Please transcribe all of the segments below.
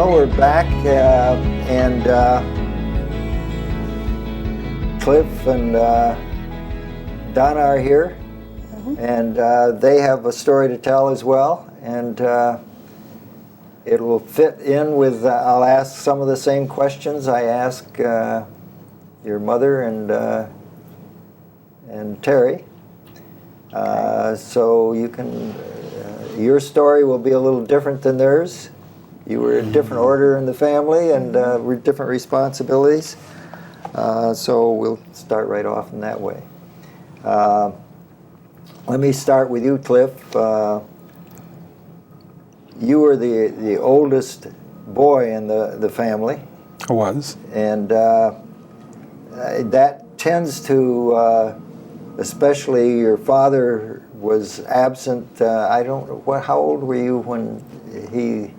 Well, we're back, and Cliff and Donna are here, and they have a story to tell as well, and it will fit in with, I'll ask some of the same questions I ask your mother and Terry. So you can, your story will be a little different than theirs. You were in a different order in the family and different responsibilities. So we'll start right off in that way. Let me start with you, Cliff. You were the oldest boy in the family. I was. And that tends to, especially your father was absent. I don't know, how old were you when he...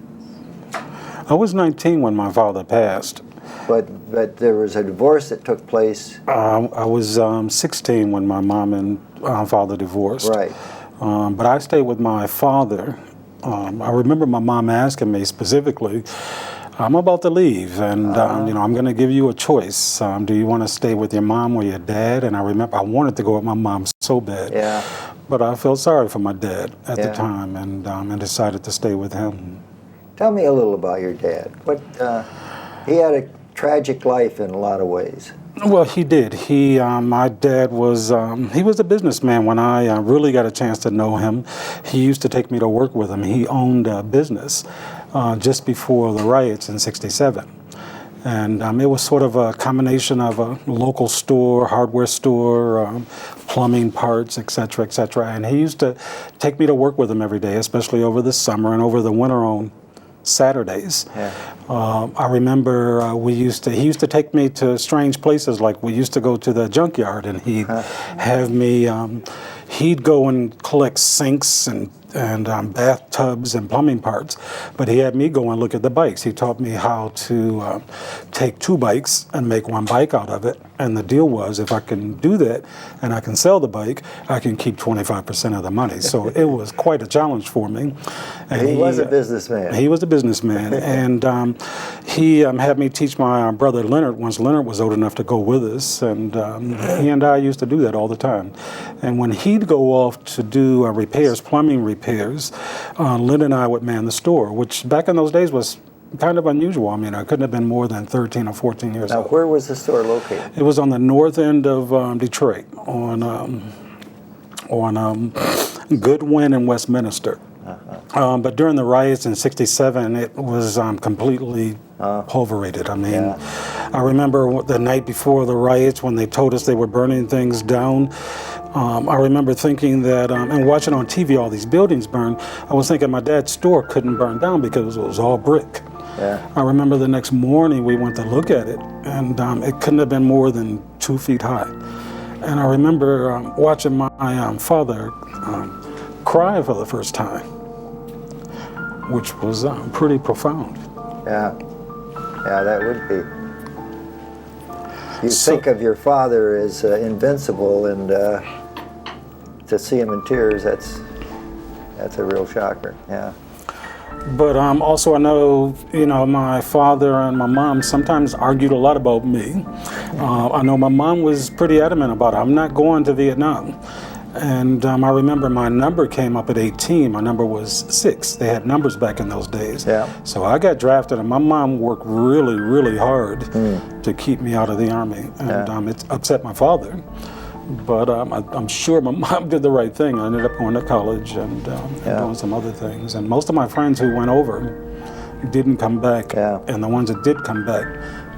I was 19 when my father passed. But there was a divorce that took place. I was 16 when my mom and father divorced. Right. But I stayed with my father. I remember my mom asking me specifically, I'm about to leave, and you know, I'm going to give you a choice. Do you want to stay with your mom or your dad? And I remember I wanted to go with my mom so bad. Yeah. But I felt sorry for my dad at the time, and decided to stay with him. Tell me a little about your dad. He had a tragic life in a lot of ways. Well, he did. My dad was, he was a businessman when I really got a chance to know him. He used to take me to work with him. He owned a business just before the riots in '67. And it was sort of a combination of a local store, hardware store, plumbing parts, et cetera, et cetera. And he used to take me to work with him every day, especially over the summer and over the winter on Saturdays. Yeah. I remember he used to take me to strange places, like we used to go to the junkyard, and he'd have me, he'd go and collect sinks and bathtubs and plumbing parts, but he had me go and look at the bikes. He taught me how to take two bikes and make one bike out of it, and the deal was if I can do that and I can sell the bike, I can keep 25% of the money. So it was quite a challenge for me. And he was a businessman. He was a businessman, and he had me teach my brother Leonard once Leonard was old enough to go with us, and he and I used to do that all the time. And when he'd go off to do repairs, plumbing repairs, Lynn and I would man the store, which back in those days was kind of unusual. I mean, I couldn't have been more than 13 or 14 years old. Now, where was the store located? It was on the north end of Detroit, on Goodwin and Westminster. But during the riots in '67, it was completely pulverated. I mean, I remember the night before the riots when they told us they were burning things down. I remember thinking that, and watching on TV all these buildings burn, I was thinking my dad's store couldn't burn down because it was all brick. Yeah. I remember the next morning we went to look at it, and it couldn't have been more than 2 feet high. And I remember watching my father cry for the first time, which was pretty profound. Yeah, that would be. You think of your father as invincible, and to see him in tears, that's a real shocker. Yeah. But also I know, you know, my father and my mom sometimes argued a lot about me. I know my mom was pretty adamant about it. I'm not going to Vietnam. And I remember my number came up at 18. My number was 6. They had numbers back in those days. Yeah. So I got drafted, and my mom worked really, really hard to keep me out of the Army. And it upset my father. But I'm sure my mom did the right thing. I ended up going to college and doing some other things. And most of my friends who went over didn't come back. Yeah. And the ones that did come back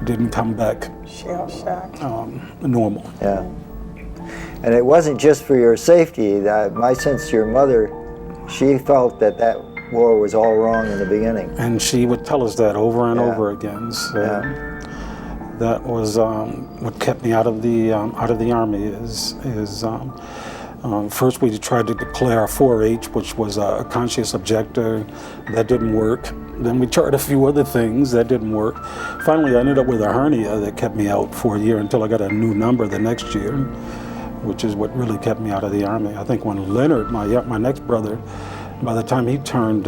didn't come back shell-shocked. Normal. Yeah. And it wasn't just for your safety. My sense, your mother, she felt that war was all wrong in the beginning. And she would tell us that over and over again. So that was what kept me out of the Army. First we tried to declare 4-H, which was a conscious objector. That didn't work. Then we tried a few other things. That didn't work. Finally, I ended up with a hernia that kept me out for a year until I got a new number the next year, which is what really kept me out of the Army. I think when Leonard, my next brother, by the time he turned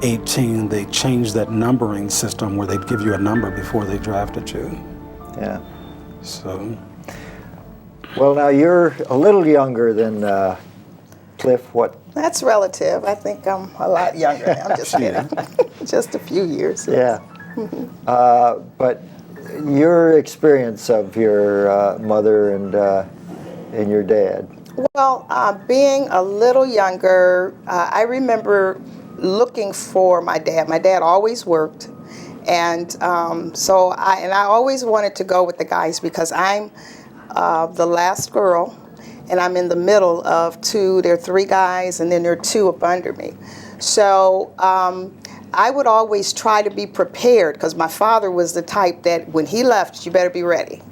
18, they changed that numbering system where they'd give you a number before they drafted you. Yeah. So, Well, now you're a little younger than Cliff. What? That's relative. I think I'm a lot younger. I'm just kidding. Just a few years. Yeah. But your experience of your mother and your dad. Well, being a little younger, I remember looking for my dad. My dad always worked, and so I always wanted to go with the guys because I'm the last girl, and I'm in the middle of two. There are three guys, and then there are two up under me. So I would always try to be prepared because my father was the type that when he left, you better be ready.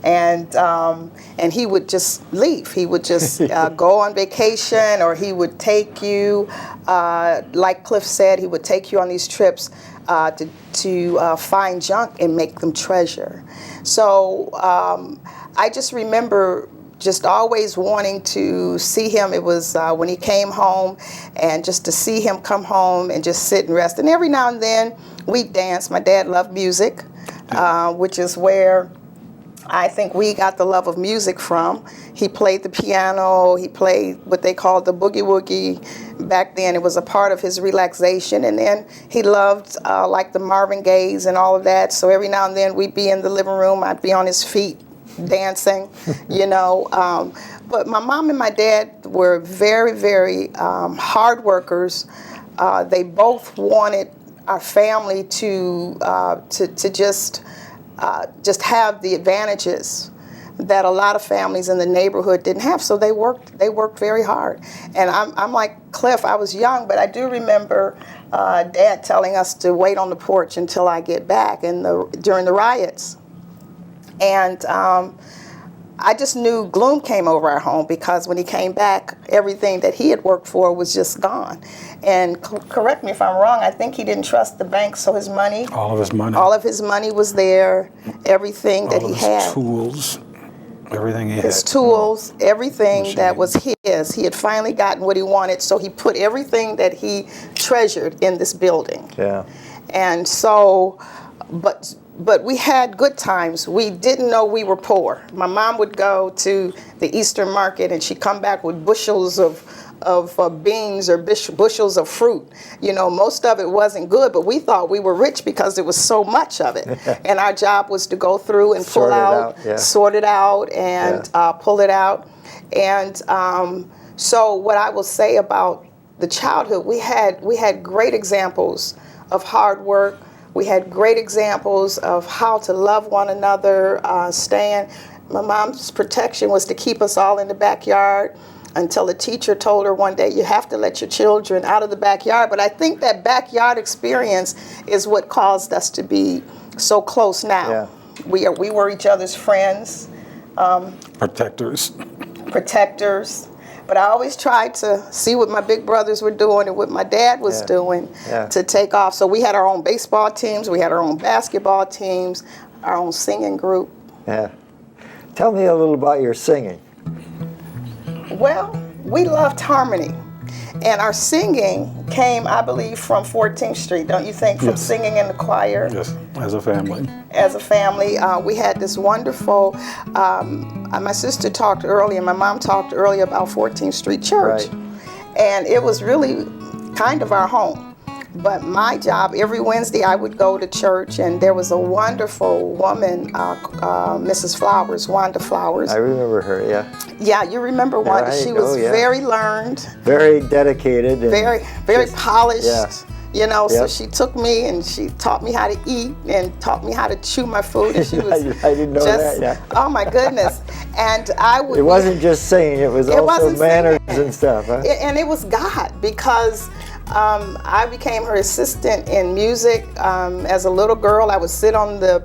And he would just leave. He would just go on vacation, or he would take you, like Cliff said, he would take you on these trips to find junk and make them treasure. So I just remember just always wanting to see him. It was when he came home, and just to see him come home and just sit and rest. And every now and then we'd dance. My dad loved music, which is where I think we got the love of music from. He played the piano. He played what they called the boogie woogie. Back then, it was a part of his relaxation. And then he loved like the Marvin Gayes and all of that. So every now and then we'd be in the living room. I'd be on his feet dancing, you know. But my mom and my dad were very, very hard workers. They both wanted our family to just have the advantages that a lot of families in the neighborhood didn't have. So they worked very hard. And I'm like Cliff, I was young, but I do remember Dad telling us to wait on the porch until I get back during the riots. And I just knew gloom came over our home because when he came back, everything that he had worked for was just gone. And correct me if I'm wrong, I think he didn't trust the bank, so his money. all of his money was there, everything that he had. His tools, everything he had. His tools, everything Machine. that was his. He had finally gotten what he wanted, so he put everything that he treasured in this building. Yeah. And so, but we had good times. We didn't know we were poor. My mom would go to the Eastern Market and she'd come back with bushels of beans or bushels of fruit. You know, most of it wasn't good, but we thought we were rich because there was so much of it. And our job was to go through and sort it out and pull it out. And so what I will say about the childhood, we had great examples of hard work. We had great examples of how to love one another, stand. My mom's protection was to keep us all in the backyard until a teacher told her one day, you have to let your children out of the backyard. But I think that backyard experience is what caused us to be so close now. Yeah. We were each other's friends. Protectors. But I always tried to see what my big brothers were doing and what my dad was doing to take off. So we had our own baseball teams, we had our own basketball teams, our own singing group. Yeah. Tell me a little about your singing. Well, we loved harmony. And our singing came, I believe, from 14th Street, don't you think? From singing in the choir. Yes, as a family. As a family, we had this wonderful, my sister talked earlier, my mom talked earlier about 14th Street Church. Right. And it was really kind of our home. But my job, every Wednesday I would go to church, and there was a wonderful woman, Mrs. Flowers, Wanda Flowers. I remember her, yeah. Yeah, you remember Wanda. Right. She was Oh, yeah. very learned. Very dedicated. And Very polished. Yeah. You know, so Yep. she took me and she taught me how to eat and taught me how to chew my food. And she was I didn't know that, yeah. Oh my goodness. And I would. It wasn't just singing, it was also wasn't manners singing. and stuff, huh? And it was God, because I became her assistant in music. As a little girl, I would sit on the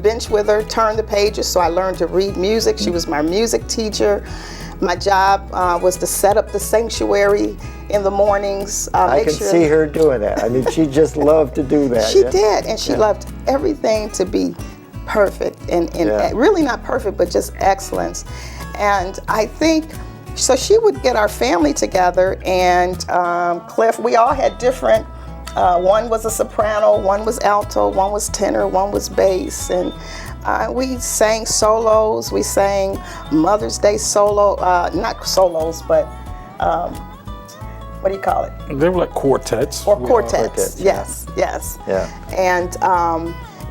bench with her, turn the pages, so I learned to read music. She was my music teacher. My job was to set up the sanctuary in the mornings. I can see her doing that. I mean, she just loved to do that. She did, and she loved everything to be perfect, and really not perfect, but just excellence. And I think, so she would get our family together, and Cliff, we all had different One was a soprano, one was alto, one was tenor, one was bass, and we sang solos. We sang Mother's Day solo, not solos, but what do you call it? They were like quartets. Or quartets. Quartets, Yes, yes. Yeah. And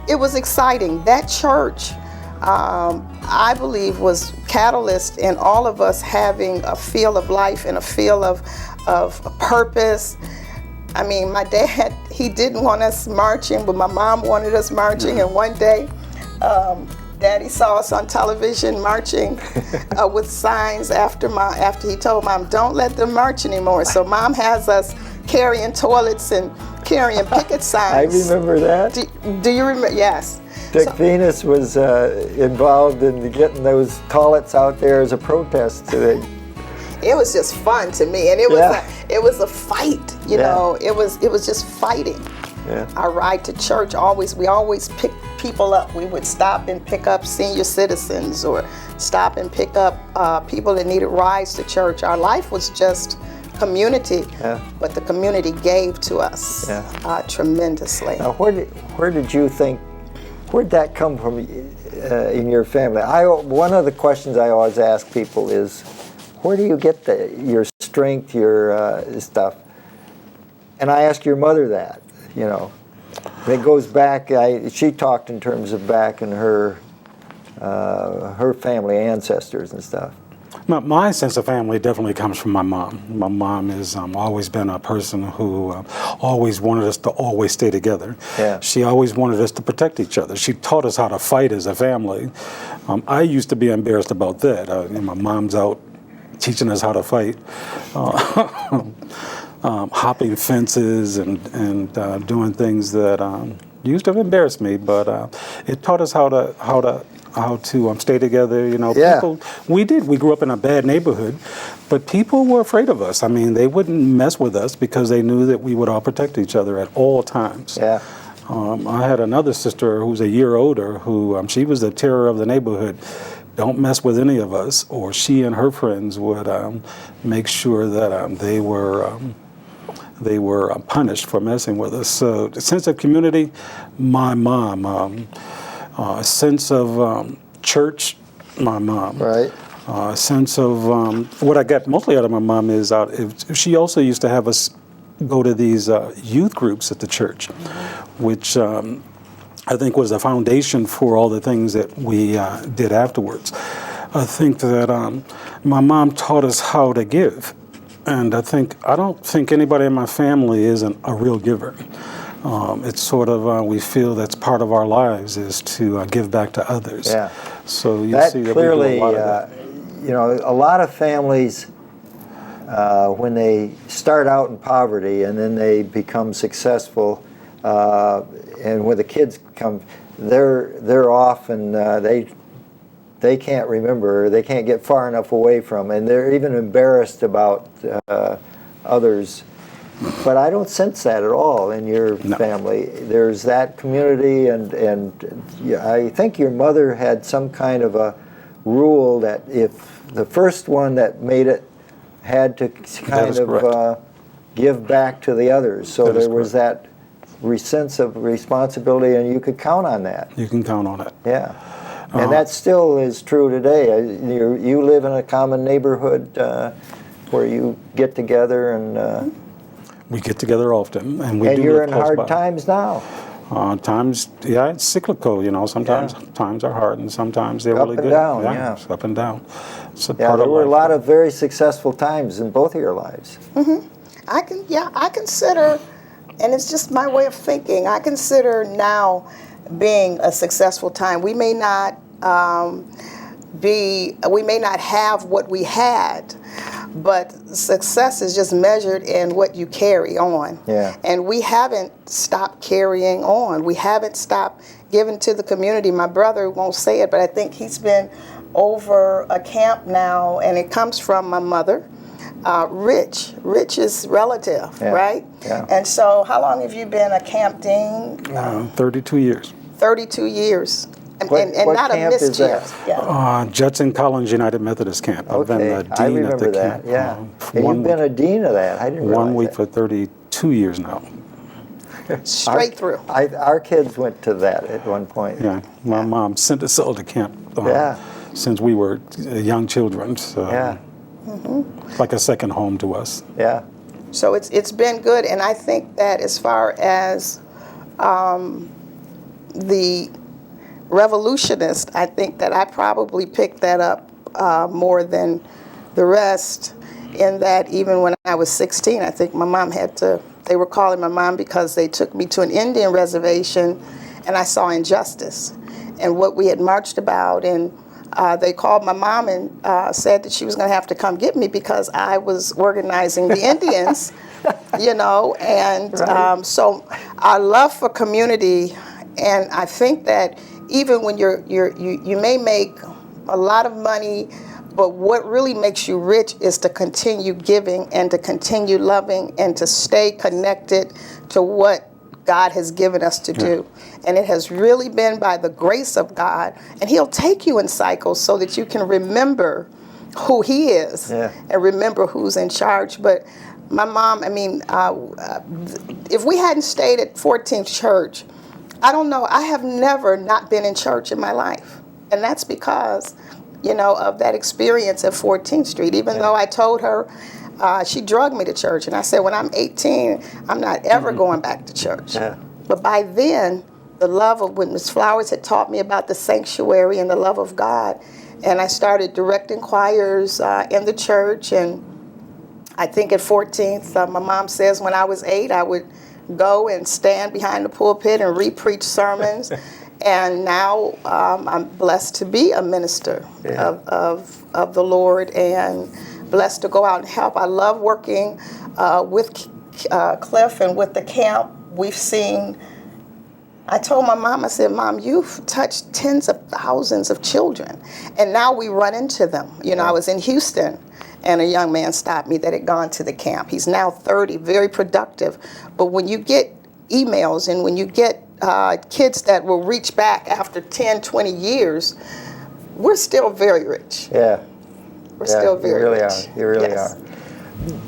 it was exciting. That church, I believe, was catalyst in all of us having a feel of life and a feel of purpose. I mean, my dad, he didn't want us marching, but my mom wanted us marching. And one day, Daddy saw us on television marching with signs after he told Mom, don't let them march anymore. So Mom has us carrying toilets and carrying picket signs. I remember that. Do you remember? Yes. Dick Venus was involved in getting those toilets out there as a protest today. It was just fun to me, and it was a fight. You know, it was just fighting. Yeah. Our ride to church, we always picked people up. We would stop and pick up senior citizens or stop and pick up people that needed rides to church. Our life was just community, but the community gave to us tremendously. Now, where did you think, where'd that come from in your family? One of the questions I always ask people is, where do you get your strength, your stuff? And I ask your mother that, you know. It goes back, she talked in terms of back in her family ancestors and stuff. My sense of family definitely comes from my mom. My mom has always been a person who always wanted us to always stay together. Yeah. She always wanted us to protect each other. She taught us how to fight as a family. I used to be embarrassed about that. My mom's out teaching us how to fight, hopping fences and doing things that used to embarrass me, but it taught us how to stay together. You know, people. We grew up in a bad neighborhood, but people were afraid of us. I mean, they wouldn't mess with us because they knew that we would all protect each other at all times. Yeah. I had another sister who's a year older who she was the terror of the neighborhood. Don't mess with any of us, or she and her friends would make sure that they were punished for messing with us. So the sense of community, my mom, a sense of church, my mom. Right. A sense of what I got mostly out of my mom is she also used to have us go to these youth groups at the church, which I think was the foundation for all the things that we did afterwards. I think that my mom taught us how to give. And I don't think anybody in my family isn't a real giver. It's sort of, we feel that's part of our lives is to give back to others. Yeah. So you see that clearly, we do a lot of that. You know, a lot of families, when they start out in poverty and then they become successful, and when the kids come, they're off and they can't remember, they can't get far enough away from, and they're even embarrassed about others. But I don't sense that at all in your family. There's that community, and I think your mother had some kind of a rule that if the first one that made it had to kind of give back to the others. So there was that sense of responsibility, and you could count on that. You can count on it. Yeah. And that still is true today. You live in a common neighborhood where you get together and... we get together often, and we do. And you're in close hard by. times now. Times, it's cyclical, you know. Sometimes times are hard, and sometimes they're really good. Up and down, It's up and down. It's a there part of were life. a lot of very successful times in both of your lives. Mm-hmm. I consider, and it's just my way of thinking, I consider now being a successful time. We may not have what we had, but success is just measured in what you carry on. Yeah. And we haven't stopped carrying on. We haven't stopped giving to the community. My brother won't say it, but I think he's been over a camp now, and it comes from my mother. Rich is relative, right? Yeah. And so how long have you been a camp dean? 32 years. 32 years. And What not camp a is mischief. that? Yeah. Judson Collins United Methodist Camp. I've been the dean I remember of the that. camp. And you've been a dean of that. I didn't realize 1 week that. for 32 years now. straight through. Our kids went to that at one point. Yeah, my mom sent us all to camp since we were young children. So like a second home to us. Yeah. So it's been good, and I think that as far as the revolutionist, I think that I probably picked that up more than the rest, in that even when I was 16, I think my mom they were calling my mom because they took me to an Indian reservation and I saw injustice and what we had marched about, and they called my mom and said that she was going to have to come get me because I was organizing the Indians, and so our love for community, and I think that even when you may make a lot of money, but what really makes you rich is to continue giving and to continue loving and to stay connected to what God has given us to do. And it has really been by the grace of God. And He'll take you in cycles so that you can remember who He is and remember who's in charge. But my mom, if we hadn't stayed at 14th Church, I don't know, I have never not been in church in my life. And that's because, of that experience at 14th Street. Even though I told her, she drugged me to church. And I said, when I'm 18, I'm not ever going back to church. Yeah. But by then, the love of when Ms. Flowers had taught me about the sanctuary and the love of God. And I started directing choirs in the church. And I think at 14th, my mom says when I was 8, I would go and stand behind the pulpit and re-preach sermons. And now I'm blessed to be a minister of the Lord and blessed to go out and help. I love working with Cliff and with the camp. We've seen, I told my mom, I said, Mom, you've touched tens of thousands of children. And now we run into them. I was in Houston and a young man stopped me that had gone to the camp. He's now 30, very productive. But when you get emails and when you get kids that will reach back after 10, 20 years, we're still very rich. Yeah. We're still very rich. You really are.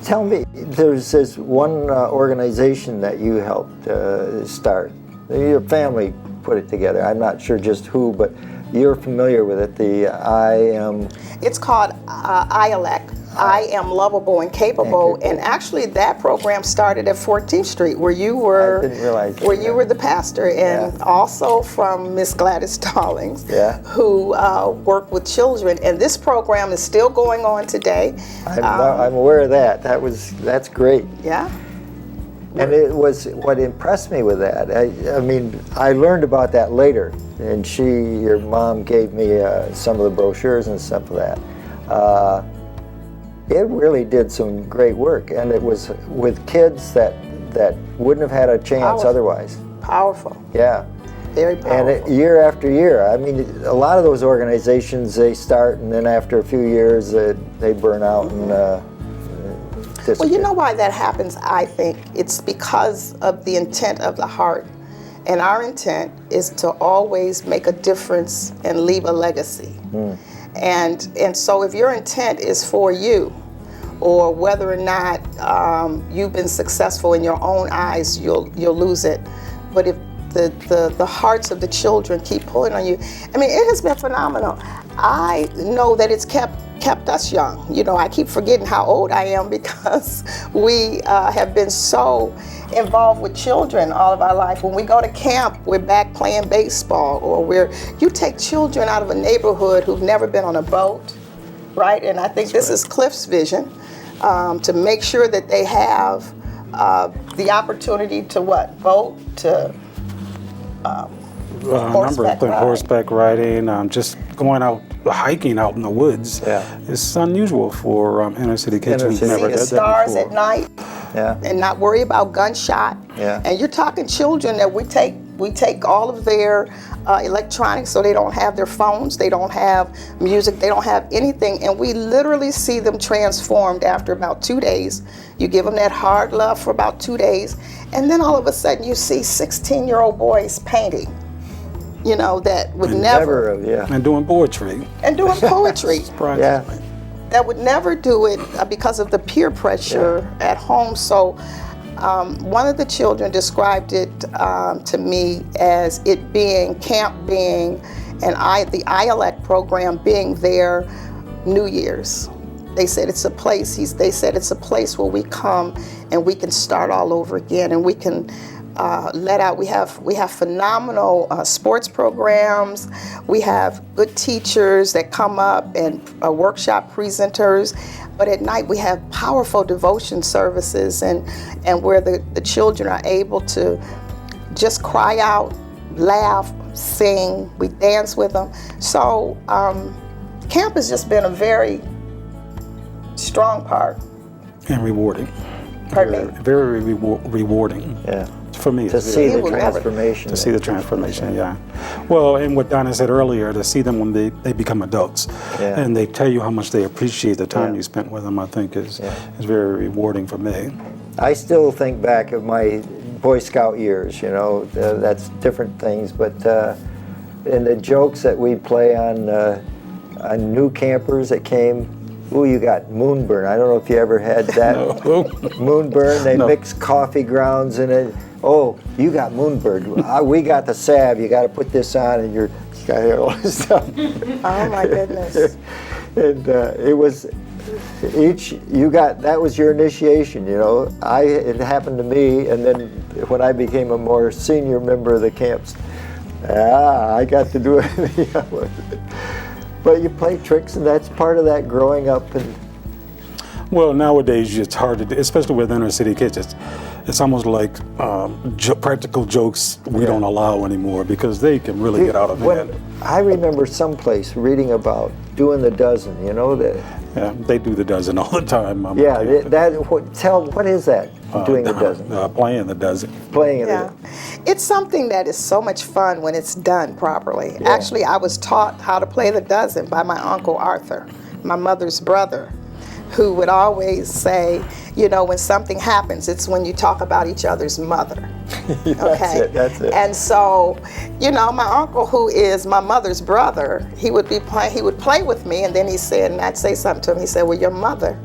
Tell me, there's this one organization that you helped start. Your family put it together. I'm not sure just who, but you're familiar with it. It's called ILEC. I Am Lovable and Capable, and actually that program started at 14th Street, where you were. I didn't realize that. Where you were the pastor, and also from Miss Gladys Stallings, who worked with children. And this program is still going on today. I'm aware of that. That's great. Yeah. And it was what impressed me with that. I learned about that later, and your mom gave me some of the brochures and stuff of that. It really did some great work, and it was with kids that wouldn't have had a chance otherwise. Powerful. Yeah. Very powerful. And year after year, a lot of those organizations, they start, and then after a few years, they burn out and disappear. Well, you know why that happens, I think? It's because of the intent of the heart. And our intent is to always make a difference and leave a legacy. And so if your intent is for you, or whether or not you've been successful in your own eyes, you'll lose it. But if the hearts of the children keep pulling on you, it has been phenomenal. I know that it's kept us young. I keep forgetting how old I am because we have been so involved with children all of our life. When we go to camp, we're back playing baseball, or you take children out of a neighborhood who've never been on a boat, right? And I think this is Cliff's vision, to make sure that they have the opportunity to boat, to horseback riding, just going out hiking out in the woods. It's unusual for inner city kids who've never done that before. See the stars at night, and not worry about gunshot. And you're talking children that we take all of their electronics, so they don't have their phones, they don't have music, they don't have anything, and we literally see them transformed after about 2 days. You give them that hard love for about 2 days, and then all of a sudden you see 16-year-old boys painting, that would never. And doing poetry. That would never do it because of the peer pressure at home. So one of the children described it to me as it being camp being the ILEC program being their New Year's. They said it's a place. They said it's a place where we come and we can start all over again, and we can let out. We have phenomenal sports programs. We have good teachers that come up and workshop presenters. But at night we have powerful devotion services, and where the children are able to just cry out, laugh, sing. We dance with them. So camp has just been a very strong part. And rewarding. Pardon me? Very rewarding. Yeah. For me, To see the transformation. To see the transformation, yeah. Well, and what Donna said earlier, to see them when they become adults, and they tell you how much they appreciate the time you spent with them, I think is very rewarding for me. I still think back of my Boy Scout years, you know, that's different things, but and the jokes that we play on new campers that came. Ooh, you got moonburn. I don't know if you ever had that. No. Moonburn, they mix coffee grounds in it. Oh, you got moonburn. We got the salve. You got to put this on, and you got all this stuff. Oh my goodness. And it was that was your initiation, you know. It happened to me, and then when I became a more senior member of the camps, I got to do it. But you play tricks, and that's part of that growing up. And well, nowadays it's hard to do, especially with inner city kids. It's almost like practical jokes we don't allow anymore because they can really get out of hand. I remember someplace reading about doing the dozen. You know that. Yeah, they do the dozen all the time. What is that? Doing the dozen. Playing the dozen. Playing it. Yeah. It's something that is so much fun when it's done properly. Yeah. Actually, I was taught how to play the dozen by my Uncle Arthur, my mother's brother, who would always say, you know, when something happens, it's when you talk about each other's mother. Okay? That's it. And so, you know, my uncle, who is my mother's brother, he would play with me, and then he said, and I'd say something to him, he said, well, your mother.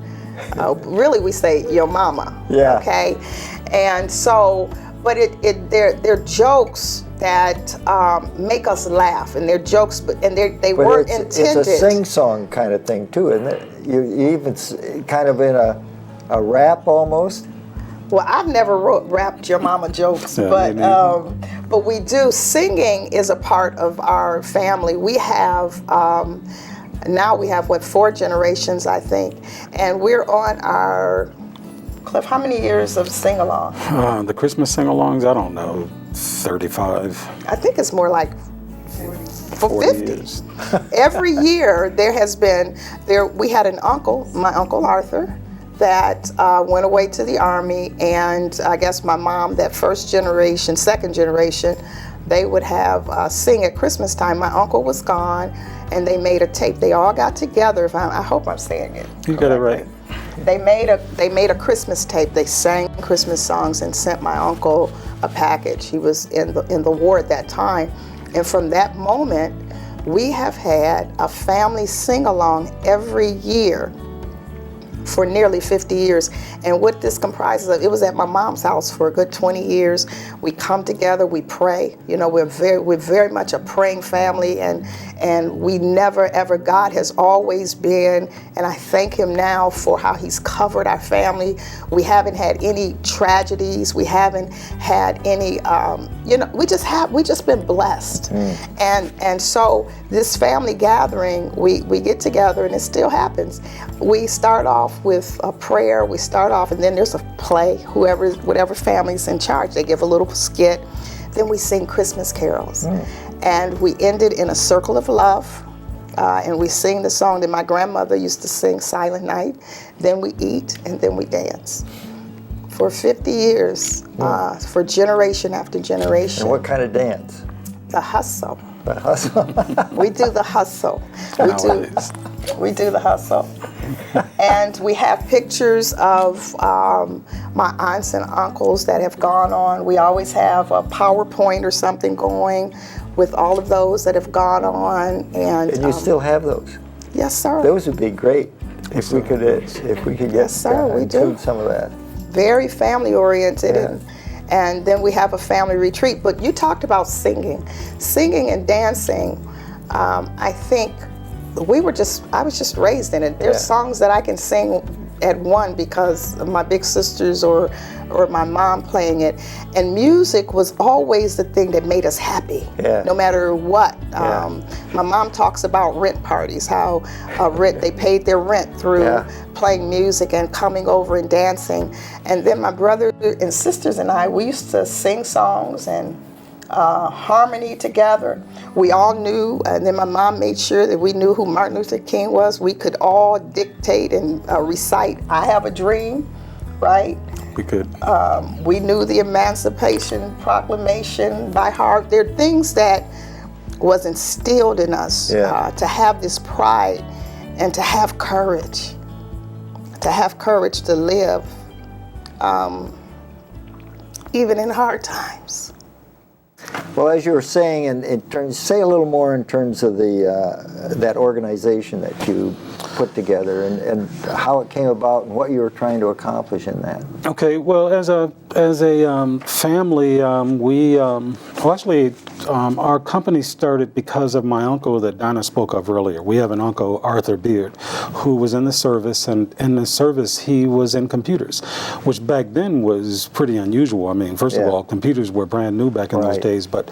Really, we say your mama. Yeah. Okay? And so, but they're jokes that make us laugh, and they're jokes, and they weren't intended. It's a sing-song kind of thing too, isn't it? You even kind of in a rap almost. Well, I've never rapped your mama jokes, but we do. Singing is a part of our family. We have now we have 4 generations, I think, and we're on our. Cliff, how many years of sing-along? The Christmas sing-alongs, I don't know, 35. I think it's more like 50 years. Every year we had an uncle, my Uncle Arthur, that went away to the Army, and I guess my mom, that first generation, second generation, they would have sing at Christmas time. My uncle was gone, and they made a tape. They all got together. I hope I'm saying it. You got it right. They made a Christmas tape. They sang Christmas songs and sent my uncle a package. He was in the war at that time, and from that moment, we have had a family sing-along every year for nearly 50 years. And what this comprises of, it was at my mom's house for a good 20 years. We come together, we pray. You know, we're very much a praying family, and we never ever, God has always been, and I thank him now for how he's covered our family. We haven't had any tragedies. We haven't had any, we just been blessed. And so this family gathering, we get together, and it still happens. We start off with a prayer, and then there's a play, whatever family's in charge, they give a little skit, then we sing Christmas carols. And we ended in a circle of love, and we sing the song that my grandmother used to sing, Silent Night, then we eat, and then we dance. For 50 years, for generation after generation. And what kind of dance? The hustle. The hustle? We do the hustle. We do the hustle. And we have pictures of my aunts and uncles that have gone on. We always have a PowerPoint or something going with all of those that have gone on. And you still have those? Yes, sir. Those would be great if we could get yes, sir, we do. some of that. very family oriented, Yeah. and then we have a family retreat. But you talked about singing and dancing. I think I was just raised in it. There's songs that I can sing at one because of my big sisters or my mom playing it. And music was always the thing that made us happy, no matter what. My mom talks about rent parties, how they paid their rent through playing music and coming over and dancing. And then my brother and sisters and I, we used to sing songs and harmony together. We all knew, and then my mom made sure that we knew who Martin Luther King was. We could all dictate and recite "I Have a Dream," right? We could. We knew the Emancipation Proclamation by heart. There are things that was instilled in us to have this pride and to have courage to live, even in hard times. Well, as you were saying, say a little more in terms of that organization that you put together and how it came about and what you were trying to accomplish in that. Okay, well, as a family, our company started because of my uncle that Donna spoke of earlier. We have an uncle, Arthur Beard, who was in the service, and in the service he was in computers, which back then was pretty unusual. I mean, first of all, computers were brand new back in those days, but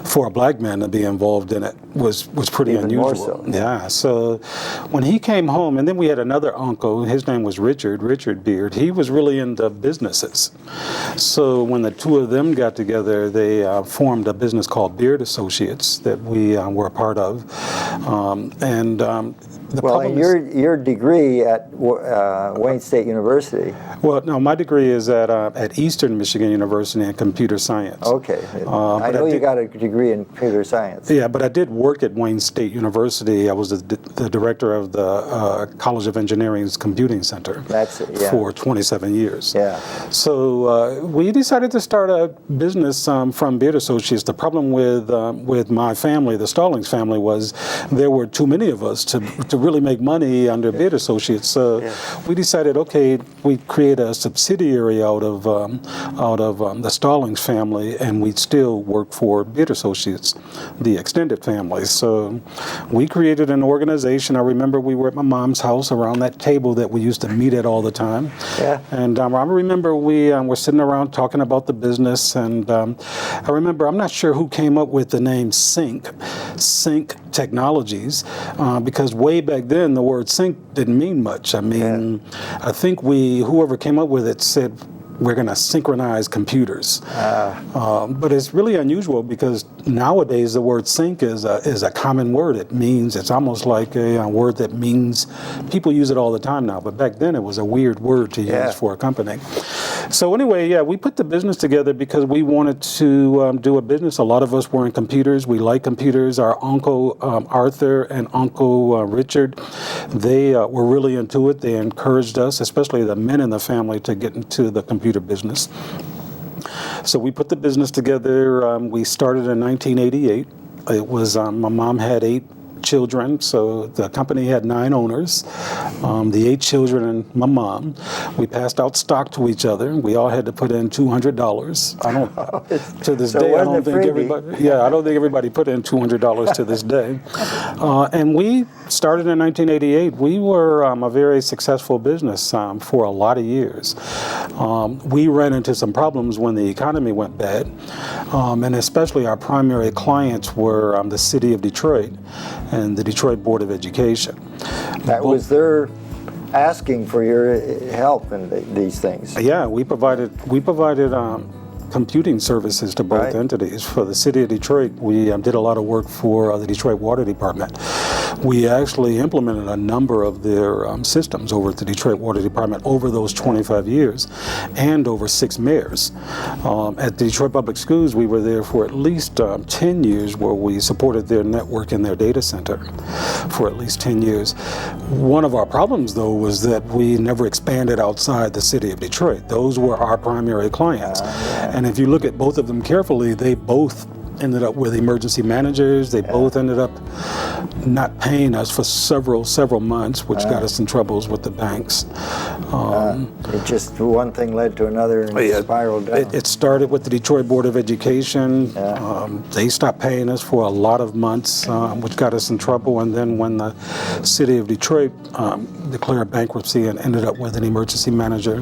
for a black man to be involved in it was pretty Even unusual. More so. Yeah, so when he came home, and then we had another uncle, his name was Richard Beard. He was really into businesses. So when the two of them got together, they formed a business called Beard Associates that we were a part of. Your degree at Wayne State University. Well, no, my degree is at Eastern Michigan University in computer science. Okay. I know you got a degree in computer science. Yeah, but I did work at Wayne State University. I was the director of the College of Engineering's Computing Center. That's it, yeah. For 27 years. Yeah. So we decided to start a business from Beard Associates. The problem with my family, the Stallings family, was there were too many of us to really make money under Beard Associates. So we decided, okay, we create a subsidiary out of the Stallings family, and we'd still work for Beard Associates, the extended family. So we created an organization. I remember we were at my mom's house around that table that we used to meet at all the time. Yeah. And I remember we were sitting around talking about the business, and I remember, I'm not sure who came up with the name Sync Technologies, because way back then the word sync didn't mean much. I mean, I think whoever came up with it said, we're going to synchronize computers. But it's really unusual because nowadays the word sync is a common word. It's almost like a word that means, people use it all the time now, but back then it was a weird word to use for a company. So anyway, we put the business together because we wanted to do a business. A lot of us were in computers. We like computers. Our uncle Arthur and uncle Richard, they were really into it. They encouraged us, especially the men in the family, to get into the computer business. So we put the business together. We started in 1988. It was, my mom had 8 children, so the company had 9 owners, the 8 children and my mom. We passed out stock to each other. We all had to put in $200. I don't, to this day, I don't think everybody put in $200 to this day. And we started in 1988. We were a very successful business for a lot of years. We ran into some problems when the economy went bad, and especially our primary clients were the city of Detroit and the Detroit Board of Education. That was their asking for your help in these things. Yeah, we provided computing services to both entities. For the city of Detroit, we did a lot of work for the Detroit Water Department. We actually implemented a number of their systems over at the Detroit Water Department over those 25 years and over 6 mayors. At the Detroit Public Schools, we were there for at least 10 years where we supported their network and their data center for at least 10 years. One of our problems, though, was that we never expanded outside the city of Detroit. Those were our primary clients. And if you look at both of them carefully, they both ended up with emergency managers. They both ended up not paying us for several months, which got us in troubles with the banks. It just one thing led to another and it spiraled down. It started with the Detroit Board of Education. They stopped paying us for a lot of months, which got us in trouble. And then when the city of Detroit declared bankruptcy and ended up with an emergency manager,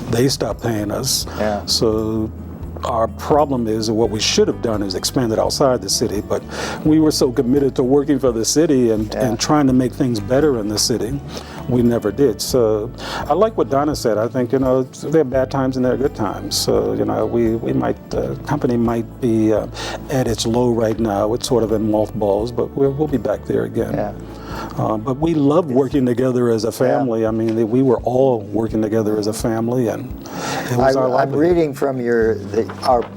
they stopped paying us. So our problem is, what we should have done is expanded outside the city, but we were so committed to working for the city and trying to make things better in the city, we never did. So I like what Donna said. I think, there are bad times and there are good times. So, we might, the company might be at its low right now. It's sort of in mothballs, but we'll be back there again. But we love working together as a family. I mean, we were all working together as a family, and it was our I'm reading from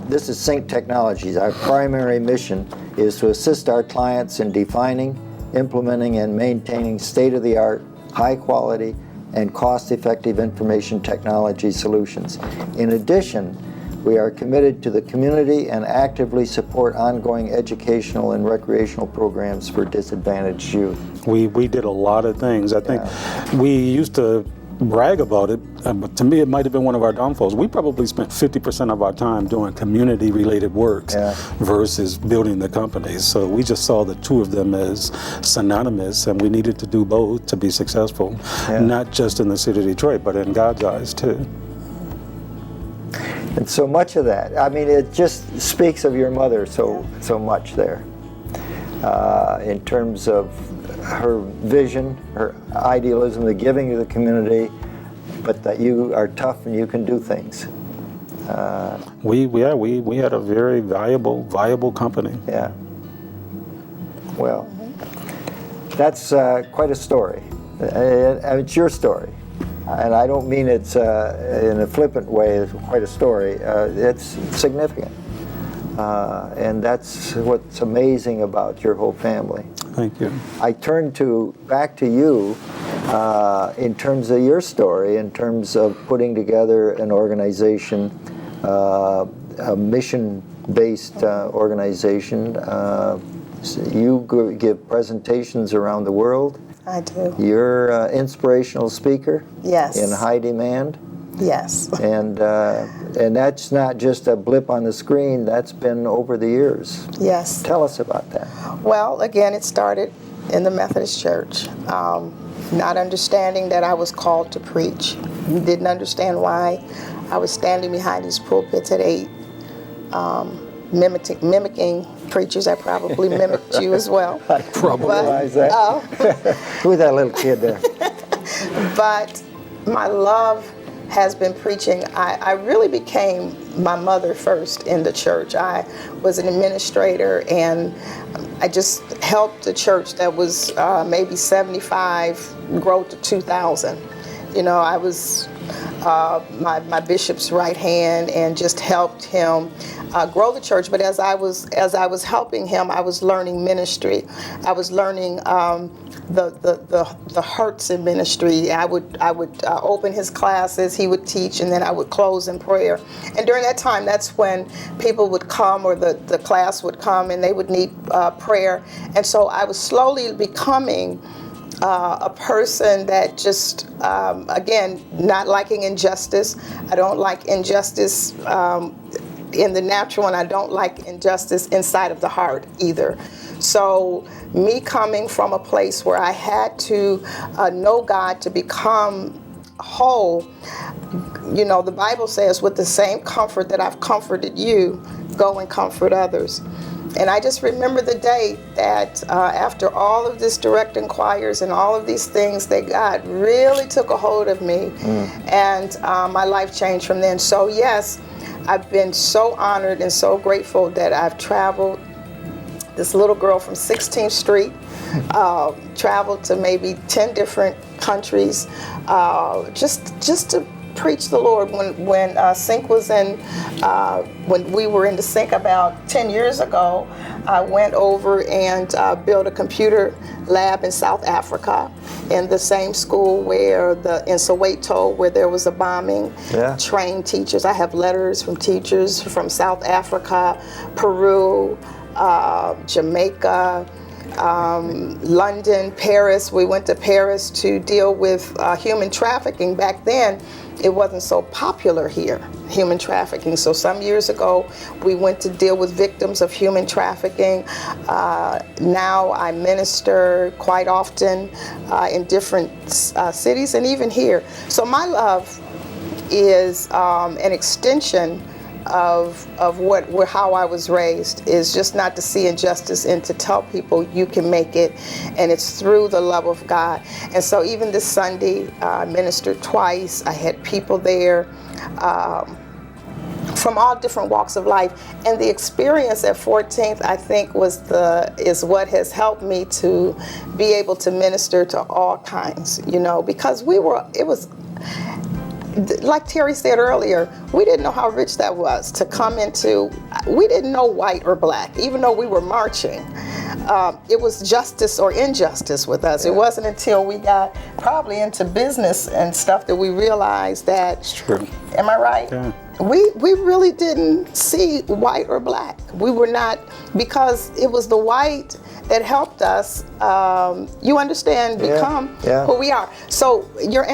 this is Sync Technologies. Our primary mission is to assist our clients in defining, implementing, and maintaining state-of-the-art, high-quality, and cost-effective information technology solutions. In addition, we are committed to the community and actively support ongoing educational and recreational programs for disadvantaged youth. We did a lot of things. I think we used to brag about it, but to me it might have been one of our downfalls. We probably spent 50% of our time doing community-related works versus building the companies. So we just saw the two of them as synonymous, and we needed to do both to be successful, not just in the city of Detroit, but in God's eyes too. And so much of that, I mean, it just speaks of your mother so much there, in terms of her vision, her idealism, the giving to the community, but that you are tough and you can do things. We had a very viable company. Yeah. Well, that's quite a story. It's your story. And I don't mean it's in a flippant way, it's quite a story. It's significant. And that's what's amazing about your whole family. Thank you. I turn back to you in terms of your story, in terms of putting together an organization, a mission-based organization. You give presentations around the world. I do. You're an inspirational speaker. Yes. In high demand. Yes. And that's not just a blip on the screen. That's been over the years. Yes. Tell us about that. Well, again, it started in the Methodist Church. Not understanding that I was called to preach. Didn't understand why I was standing behind these pulpits at 8, mimicking preachers. I probably mimicked you as well. I probably realize that. Who's that little kid there? But my love has been preaching. I really became my mother first in the church. I was an administrator, and I just helped the church that was maybe 75 grow to 2,000. I was my bishop's right hand and just helped him grow the church. But as I was helping him, I was learning ministry. I was learning the hurts in ministry. I would open his classes, he would teach, and then I would close in prayer. And during that time, that's when people would come, or the class would come, and they would need prayer. And so I was slowly becoming a person that just, again, not liking injustice. I don't like injustice in the natural, and I don't like injustice inside of the heart either. So me coming from a place where I had to know God to become whole, the Bible says, with the same comfort that I've comforted you, go and comfort others. And I just remember the day that after all of this direct inquires and all of these things, that God really took a hold of me, and my life changed from then. So yes, I've been so honored and so grateful that I've traveled. This little girl from 16th Street traveled to maybe 10 different countries just to preach the Lord. When Sync was in, when we were in the Sync about 10 years ago, I went over and built a computer lab in South Africa, in the same school in Soweto, where there was a bombing. Trained teachers. I have letters from teachers from South Africa, Peru, Jamaica, London, Paris. We went to Paris to deal with human trafficking. Back then, it wasn't so popular here, human trafficking. So some years ago, we went to deal with victims of human trafficking. Now I minister quite often in different cities and even here. So my love is an extension of how I was raised, is just not to see injustice and to tell people you can make it, and it's through the love of God. And so even this Sunday, I ministered twice. I had people there from all different walks of life, and the experience at 14th, I think, is what has helped me to be able to minister to all kinds, because it was. Like Terry said earlier, we didn't know how rich that was to come into. We didn't know white or black, even though we were marching. It was justice or injustice with us. It wasn't until we got probably into business and stuff that we realized that. It's true. Am I right? Yeah. We really didn't see white or black. We were not, because it was the white that helped us, you understand, become who we are. So your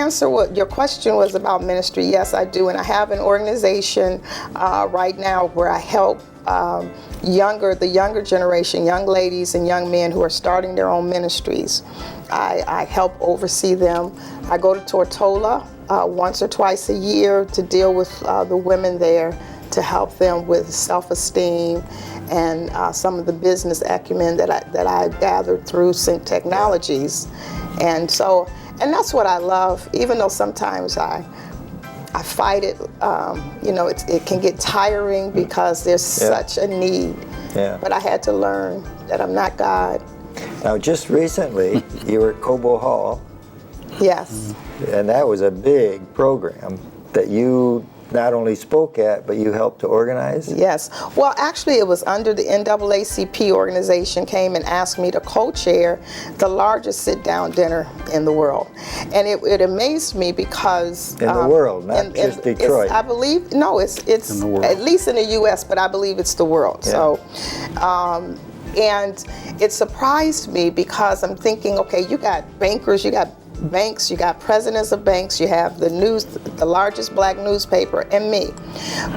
question was about ministry. Yes, I do, and I have an organization right now where I help the younger generation, young ladies and young men who are starting their own ministries. I help oversee them. I go to Tortola once or twice a year to deal with the women there, to help them with self-esteem and some of the business acumen that I gathered through Sync Technologies. And that's what I love, even though sometimes I fight it. It can get tiring because there's such a need. Yeah. But I had to learn that I'm not God. Now, just recently, you were at Cobo Hall. Yes. And that was a big program that you not only spoke at, but you helped to organize? Yes. Well, actually, it was under the NAACP organization came and asked me to co-chair the largest sit-down dinner in the world. And it amazed me because... In the world, not just Detroit. I believe, no, it's in the world. At least in the U.S., but I believe it's the world. Yeah. So, and it surprised me because I'm thinking, okay, you got bankers, you got banks, you got presidents of banks, you have the largest black newspaper, and me.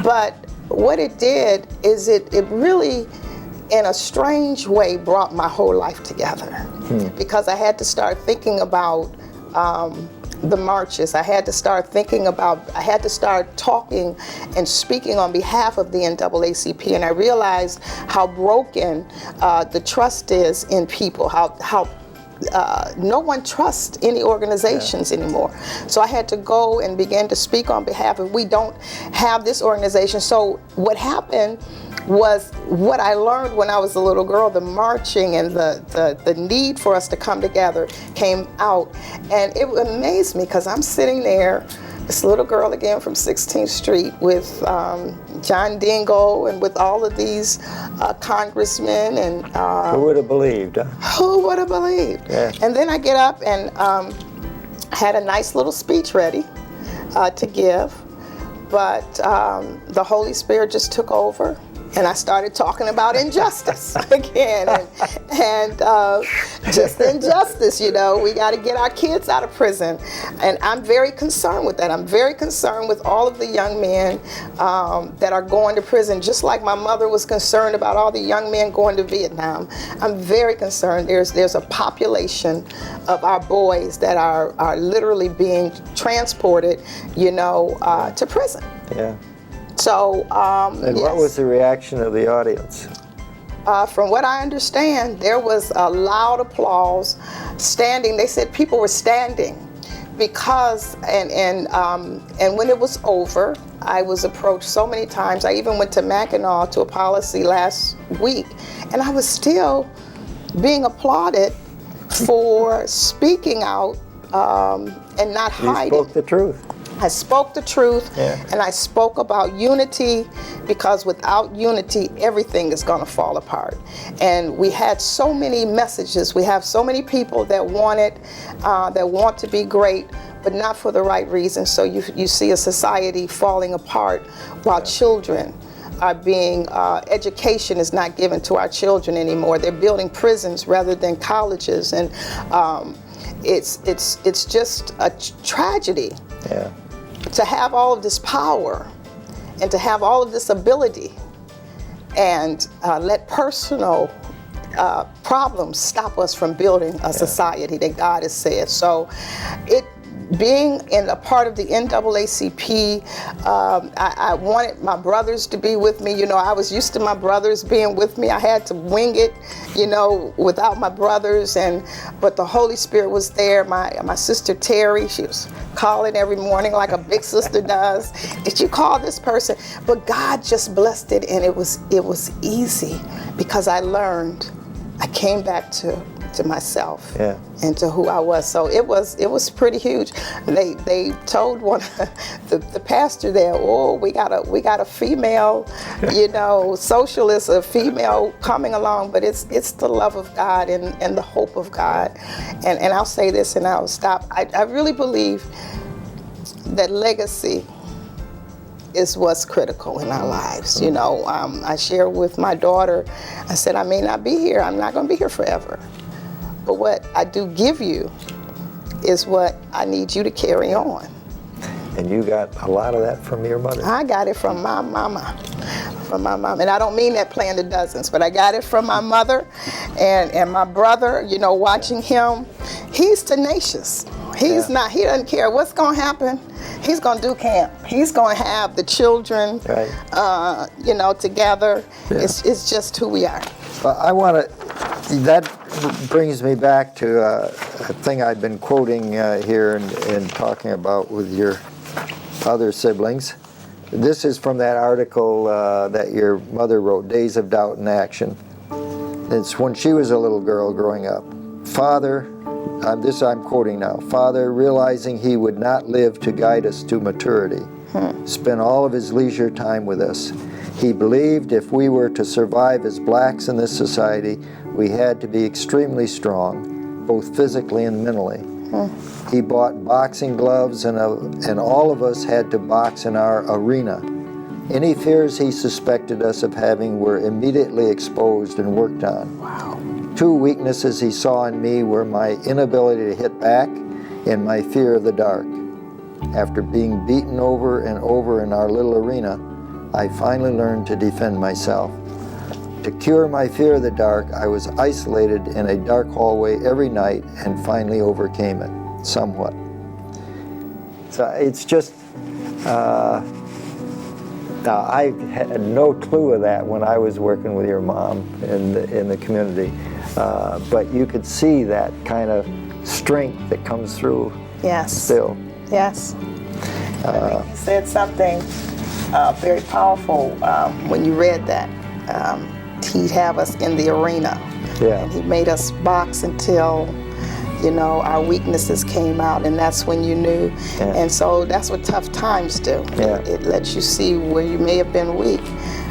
But what it did is it really, in a strange way, brought my whole life together. Because I had to start thinking about the marches. I had to start talking and speaking on behalf of the NAACP, and I realized how broken the trust is in people, how no one trusts any organizations anymore. So I had to go and begin to speak on behalf of, we don't have this organization. So what happened was what I learned when I was a little girl, the marching and the need for us to come together came out. And it amazed me because I'm sitting there, this little girl again from 16th Street with John Dingo and with all of these congressmen. And who would have believed? Huh? Who would have believed? Yeah. And then I get up and had a nice little speech ready to give, but the Holy Spirit just took over. And I started talking about injustice again, and just injustice, we got to get our kids out of prison. And I'm very concerned with that. I'm very concerned with all of the young men that are going to prison, just like my mother was concerned about all the young men going to Vietnam. I'm very concerned. There's a population of our boys that are literally being transported, to prison. Yeah. So, and what was the reaction of the audience? From what I understand, there was a loud applause, standing. They said people were standing because, and when it was over, I was approached so many times. I even went to Mackinac to a policy last week, and I was still being applauded for speaking out and not hiding. You spoke the truth. I spoke the truth, and I spoke about unity, because without unity, everything is going to fall apart. And we had so many messages. We have so many people that want to be great, but not for the right reasons. So you see a society falling apart while children are being, education is not given to our children anymore. They're building prisons rather than colleges, and it's just a tragedy. Yeah. To have all of this power and to have all of this ability and let personal problems stop us from building a society that God has said. So being in a part of the NAACP, I wanted my brothers to be with me. You know, I was used to my brothers being with me. I had to wing it, you know, without my brothers, but the Holy Spirit was there. My sister Terry, she was calling every morning like a big sister does. Did you call this person? But God just blessed it, and it was easy because I learned. I came back to myself and to who I was. So it was pretty huge. They told one the pastor there, oh, we got a female, you know, socialist, a female coming along, but it's the love of God and the hope of God. And I'll say this and I'll stop. I really believe that legacy is what's critical in our lives. You know, I share with my daughter, I said, I may not be here, I'm not gonna be here forever. But what I do give you is what I need you to carry on. And you got a lot of that from your mother. I got it from my mama. And I don't mean that playing the dozens, but I got it from my mother and my brother, you know, watching him. He's tenacious. He doesn't care what's gonna happen. He's gonna do camp. He's gonna have the children, you know, together. Yeah. It's just who we are. Well, that brings me back to a thing I've been quoting here and talking about with your other siblings. This is from that article that your mother wrote, Days of Doubt and Action. It's when she was a little girl growing up. Father, this I'm quoting now, Father, realizing he would not live to guide us to maturity, spent all of his leisure time with us. He believed if we were to survive as blacks in this society, we had to be extremely strong, both physically and mentally. He bought boxing gloves and all of us had to box in our arena. Any fears he suspected us of having were immediately exposed and worked on. Wow. Two weaknesses he saw in me were my inability to hit back and my fear of the dark. After being beaten over and over in our little arena, I finally learned to defend myself. To cure my fear of the dark, I was isolated in a dark hallway every night and finally overcame it, somewhat. So it's just, now I had no clue of that when I was working with your mom in the community, but you could see that kind of strength that comes through. Yes. Still. Yes. You said something very powerful when you read that. He'd have us in the arena. Yeah. And he made us box until, you know, our weaknesses came out, and that's when you knew. Yeah. And so that's what tough times do. Yeah. It lets you see where you may have been weak.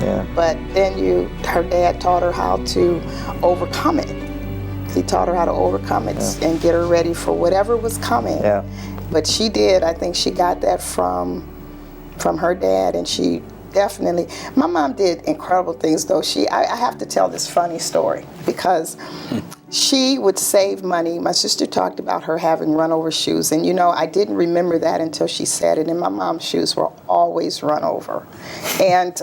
Yeah. But then her dad taught her how to overcome it. He taught her how to overcome it and get her ready for whatever was coming. Yeah. But she did. I think she got that from her dad, and she definitely. My mom did incredible things, though. I have to tell this funny story because she would save money. My sister talked about her having run over shoes, and you know, I didn't remember that until she said it. And my mom's shoes were always run over, and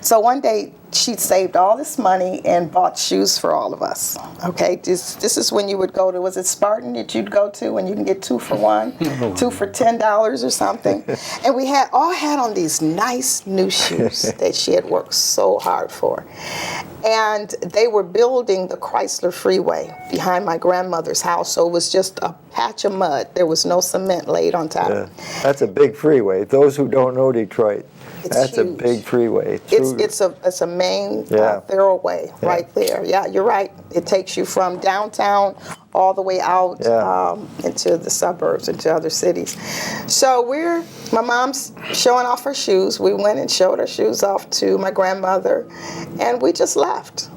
so one day she saved all this money and bought shoes for all of us. Okay, this is when you would go to, was it Spartan that you'd go to when you can get 2 for $1, 2 for $10 or something? And we all had on these nice new shoes that she had worked so hard for. And they were building the Chrysler Freeway behind my grandmother's house, so it was just a patch of mud. There was no cement laid on top. Yeah. That's a big freeway. Those who don't know Detroit, that's huge. A big freeway. It's a main thoroughway right there. Yeah, you're right. It takes you from downtown all the way out into the suburbs, into other cities. So my mom's showing off her shoes. We went and showed her shoes off to my grandmother, and we just left.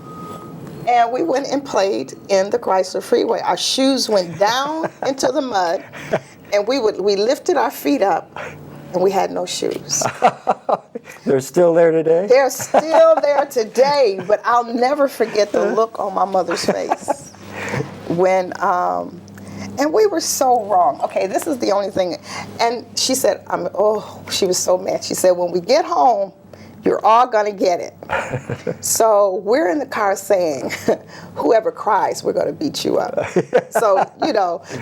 And we went and played in the Chrysler Freeway. Our shoes went down into the mud, and we lifted our feet up, and we had no shoes. They're still there today? They're still there today, but I'll never forget the look on my mother's face when, and we were so wrong. Okay, this is the only thing. And she said, she was so mad. She said, when we get home, you're all gonna get it. So we're in the car saying, whoever cries, we're gonna beat you up. So,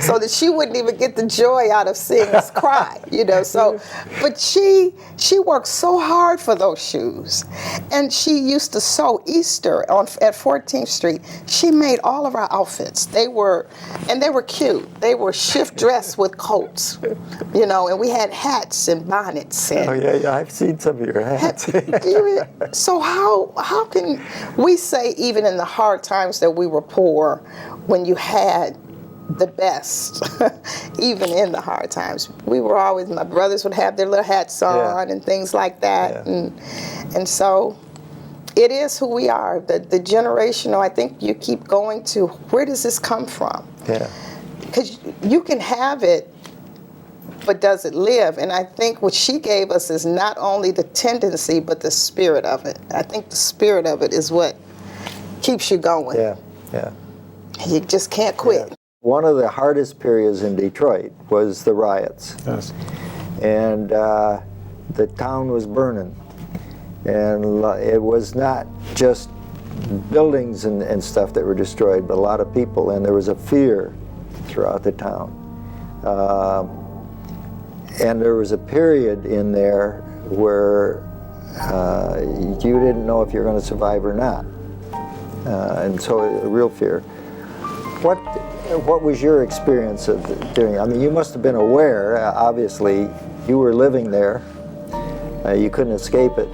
so that she wouldn't even get the joy out of seeing us cry, so, but she worked so hard for those shoes. And she used to sew Easter at 14th Street. She made all of our outfits. They were cute. They were shift dress with coats, and we had hats and bonnets. And oh yeah, I've seen some of your hats. So how can we say even in the hard times that we were poor when you had the best, even in the hard times? We were always, my brothers would have their little hats on and things like that. Yeah. And so it is who we are. The generational, I think you keep going to, where does this come from? Yeah. Because you can have it, but does it live? And I think what she gave us is not only the tendency, but the spirit of it. I think the spirit of it is what keeps you going. Yeah. You just can't quit. Yeah. One of the hardest periods in Detroit was the riots. Yes. And the town was burning. And it was not just buildings and stuff that were destroyed, but a lot of people. And there was a fear throughout the town. And there was a period in there where you didn't know if you're going to survive or not. And so a real fear. What was your experience of doing? I mean, you must have been aware, obviously, you were living there. You couldn't escape it.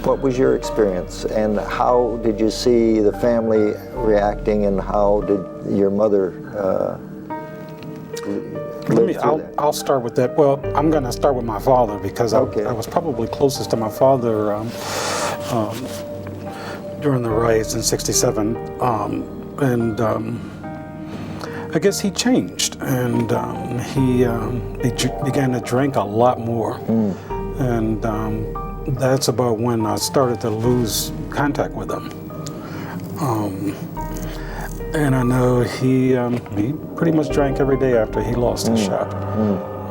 What was your experience, and how did you see the family reacting, and how did your mother I'll start with that. Well, I'm going to start with my father because I was probably closest to my father during the riots in '67, and I guess he changed, and he began to drink a lot more, and that's about when I started to lose contact with him. And I know he pretty much drank every day after he lost his shop.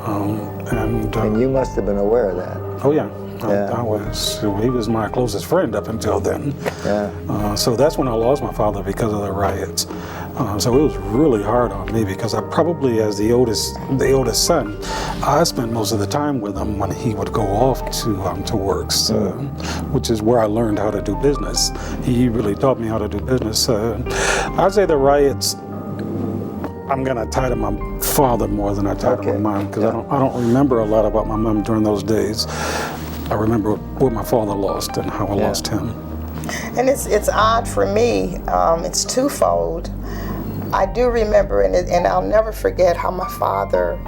And you must have been aware of that. Oh yeah. I was. He was my closest friend up until then. Yeah. So that's when I lost my father because of the riots. So it was really hard on me because I probably, as the oldest son, I spent most of the time with him when he would go off to works, which is where I learned how to do business. He really taught me how to do business. I'd say the riots, I'm gonna tie to my father more than I tie to my mom because I don't remember a lot about my mom during those days. I remember what my father lost and how I lost him. And it's odd for me. It's twofold. I do remember, and I'll never forget how my father,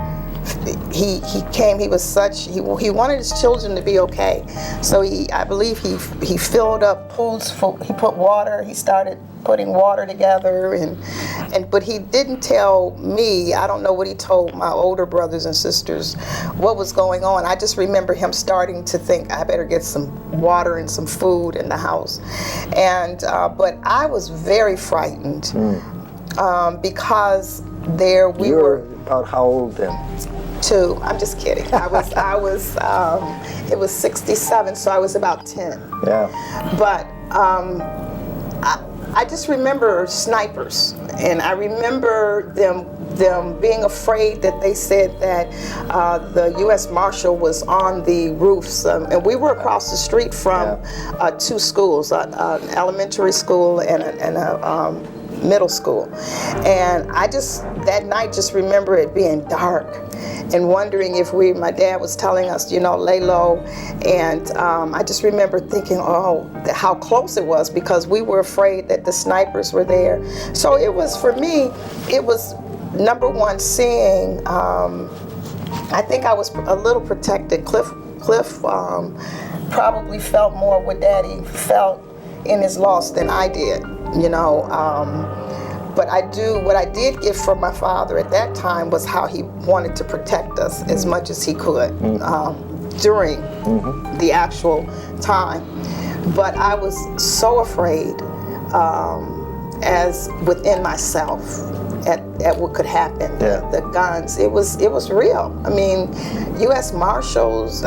he came. He was he wanted his children to be okay. So I believe he filled up pools. He put water. He started putting water together, but he didn't tell me. I don't know what he told my older brothers and sisters what was going on. I just remember him starting to think, I better get some water and some food in the house. And but I was very frightened because we were about how old then? 2. I'm just kidding. I was it was 67, so I was about 10. Yeah. But I just remember snipers, and I remember them being afraid that they said that the U.S. Marshal was on the roofs, and we were across the street from 2 schools, an elementary school and a middle school. And I that night just remember it being dark and wondering if my dad was telling us, lay low. And I just remember thinking, how close it was, because we were afraid that the snipers were there. So it was, for me, it was number one, seeing, I think I was a little protected. Cliff probably felt more what Daddy felt in his loss than I did, But what I did get from my father at that time was how he wanted to protect us as much as he could. during the actual time. But I was so afraid, as within myself, at what could happen. Yeah. The guns. It was real. I mean, U.S. Marshals,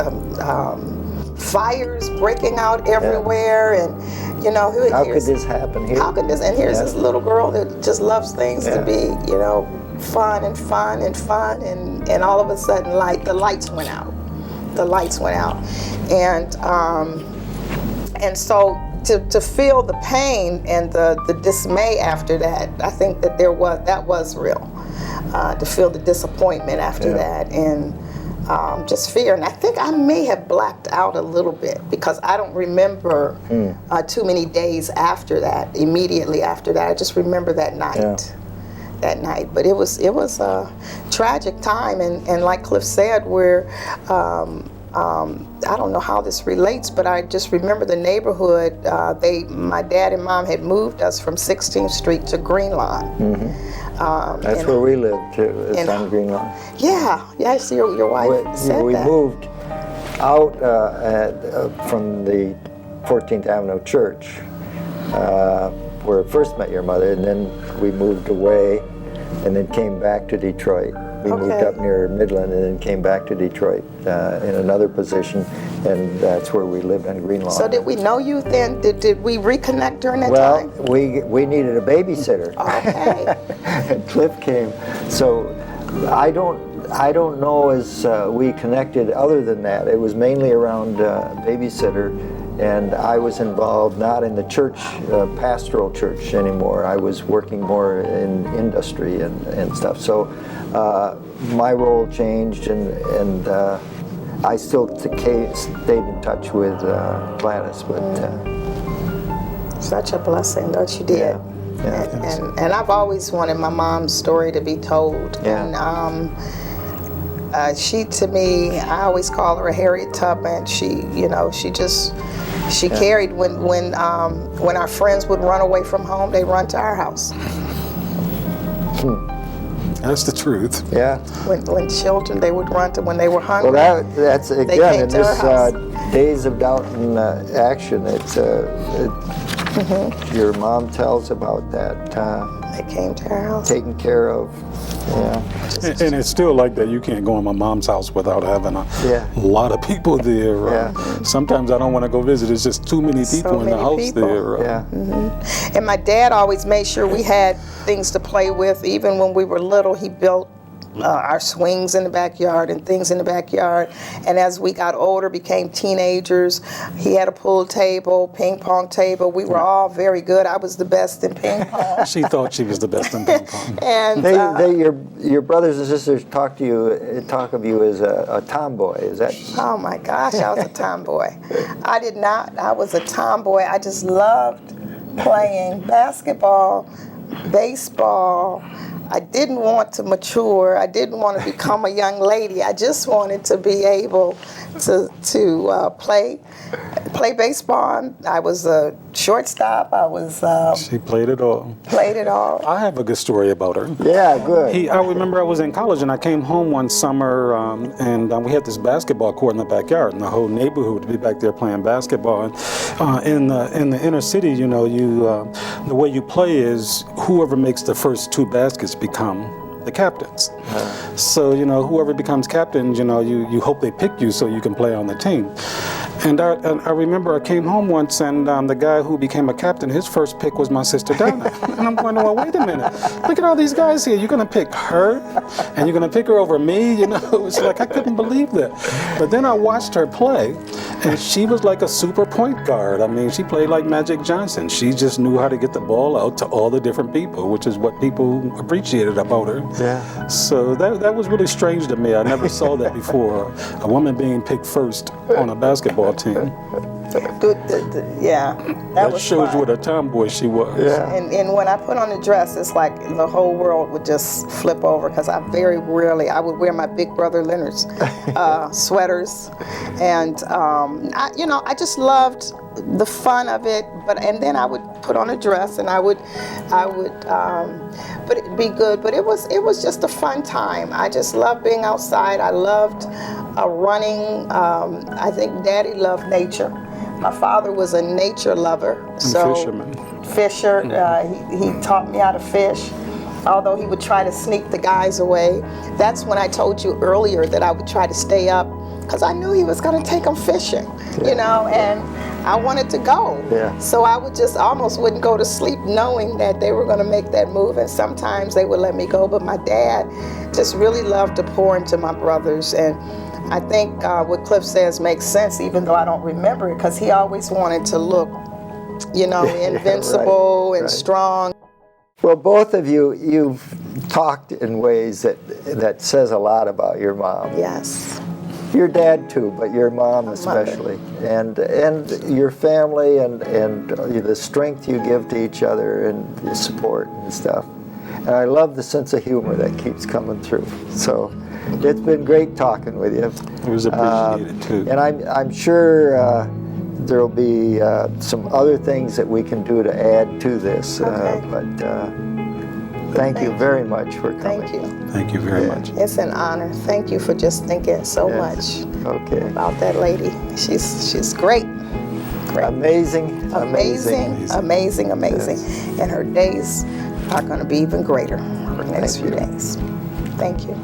fires breaking out everywhere, and you know, How could this happen here? How could this? And here's this little girl that just loves things to be, you know, fun, and all of a sudden, the lights went out. The lights went out, and so to feel the pain and the dismay after that, I think that that was real. To feel the disappointment after that, and just fear. And I think I may have blacked out a little bit because I don't remember too many days after that, immediately after that. I just remember that night. Yeah. That night. But it was a tragic time, and like Cliff said, we're I don't know how this relates, but I just remember the neighborhood. My dad and mom had moved us from 16th Street to Green Lawn. That's where we lived too. It's on Green Lawn. Yeah. I see your wife said we that. moved out from the 14th Avenue Church, where I first met your mother, and then we moved away, and then came back to Detroit. We moved up near Midland and then came back to Detroit in another position, and that's where we lived on Green Lawn. So did we know you then? Did we reconnect during that time? Well, we needed a babysitter. Okay. And Cliff came. So I don't know as we connected other than that. It was mainly around babysitter, and I was involved not in the church, pastoral church anymore. I was working more in industry and stuff. So my role changed, and I still stayed in touch with Gladys. But such a blessing that you did. Yeah. And I've always wanted my mom's story to be told. Yeah. And she, to me, I always call her a Harriet Tubman. She carried when our friends would run away from home, they run to our house. That's the truth. Yeah. When children, they would run to when they were hungry. Well, that's came again in to our house. this Days of Doubt and Action. It's your mom tells about that. They came to our house. Taken care of. Yeah. And it's still like that. You can't go in my mom's house without having a lot of people there. Yeah. Sometimes I don't want to go visit. It's just too many people in the house there. Yeah. And my dad always made sure we had things to play with. Even when we were little, he built our swings in the backyard and things in the backyard. And as we got older, became teenagers, he had a pool table, ping pong table. We were all very good. I was the best in ping pong. She thought she was the best in ping pong. And your brothers and sisters talk of you as a tomboy. Is that? oh my gosh, I was a tomboy. I did not. I was a tomboy. I just loved playing basketball, baseball. I didn't want to mature. I didn't want to become a young lady. I just wanted to be able to play baseball. I was a shortstop. I was. She played it all. Played it all. I have a good story about her. Yeah, good. I remember I was in college and I came home one summer and we had this basketball court in the backyard, and the whole neighborhood would be back there playing basketball. And in the inner city, you know, the way you play is whoever makes the first two baskets become the captains. So, you know, whoever becomes captain, you know, you hope they pick you so you can play on the team. And I remember I came home once, and the guy who became a captain, his first pick was my sister Donna. And I'm going, well, wait a minute. Look at all these guys here. You're going to pick her, and you're going to pick her over me? You know, it's like I couldn't believe that. But then I watched her play, and she was like a super point guard. I mean, she played like Magic Johnson. She just knew how to get the ball out to all the different people, which is what people appreciated about her. Yeah. So that was really strange to me. I never saw that before. A woman being picked first on a basketball team. Yeah, That was shows fun. what a tomboy she was. Yeah. And when I put on the dress, it's like the whole world would just flip over, because I would wear my Big Brother Leonard's sweaters, and I just loved the fun of it, and then I would put on a dress and I would, but it'd be good. But it was just a fun time. I just loved being outside. I loved running. I think Daddy loved nature. My father was a nature lover. Fisherman. Fisher. He taught me how to fish. Although he would try to sneak the guys away. That's when I told you earlier that I would try to stay up because I knew he was going to take them fishing, you know, and I wanted to go. Yeah. So I would just almost wouldn't go to sleep knowing that they were going to make that move, and sometimes they would let me go, but my dad just really loved to pour into my brothers, and I think what Cliff says makes sense, even though I don't remember it, because he always wanted to look, you know, invincible and strong. Well, both of you, you've talked in ways that says a lot about your mom. Yes. Your dad too, but your mom especially, and your family, and the strength you give to each other, and the support and stuff. And I love the sense of humor that keeps coming through. So it's been great talking with you. It was appreciated too. And I'm sure there will be some other things that we can do to add to this. Thank you very much for coming. Thank you. Thank you very much. It's an honor. Thank you for just thinking so much about that lady. She's great. Great. Amazing. Amazing. And her days are going to be even greater her next few days. Thank you.